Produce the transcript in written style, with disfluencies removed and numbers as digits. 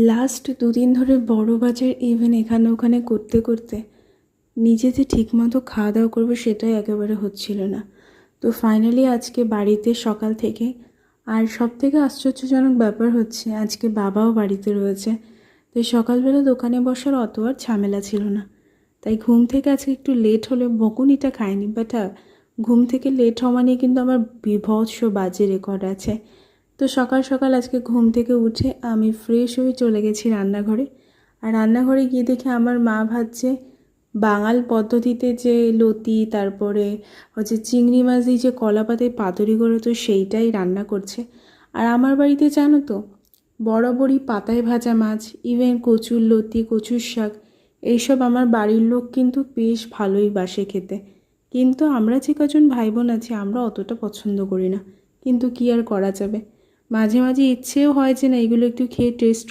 Last দুদিন ধরে বড় বাজার ইভেন এখানে ওখানে করতে করতে নিজে যে ঠিকমতো খাওয়া দাওয়া করবো সেটাই একেবারে হচ্ছিল না। তো ফাইনালি আজকে বাড়িতে সকাল থেকে, আর সব থেকে আশ্চর্যজনক ব্যাপার হচ্ছে আজকে বাবাও বাড়িতে রয়েছে। তো সকালবেলা দোকানে বসার অত আর ঝামেলা ছিল না, তাই ঘুম থেকে আজকে একটু লেট হলে বকুনিটা খাইনি, বাট ঘুম থেকে লেট হওয়া নিয়ে কিন্তু আমার বিভৎস বাজে রেকর্ড আছে। তো সকাল সকাল আজকে ঘুম থেকে উঠে আমি ফ্রেশ হয়ে চলে গেছি রান্নাঘরে। আর রান্নাঘরে গিয়ে দেখি আমার মা ভাজছে বাঙাল পদ্ধতিতে যে লতি, তারপরে হচ্ছে চিংড়ি মাছ দিয়ে যে কলা পাতায় পাতুরি করে, তো সেইটাই রান্না করছে। আর আমার বাড়িতে জানো তো বরাবরই পাতায় ভাজা মাছ, ইভেন কচুর লতি, কচুর শাক, এইসব আমার বাড়ির লোক কিন্তু বেশ ভালোই বাসে খেতে। কিন্তু আমরা যে কজন ভাই বোন আছি আমরা অতটা পছন্দ করি না, কিন্তু কি আর করা যাবে। মাঝে মাঝে ইচ্ছেও হয় যে না এগুলো একটু খেয়ে টেস্ট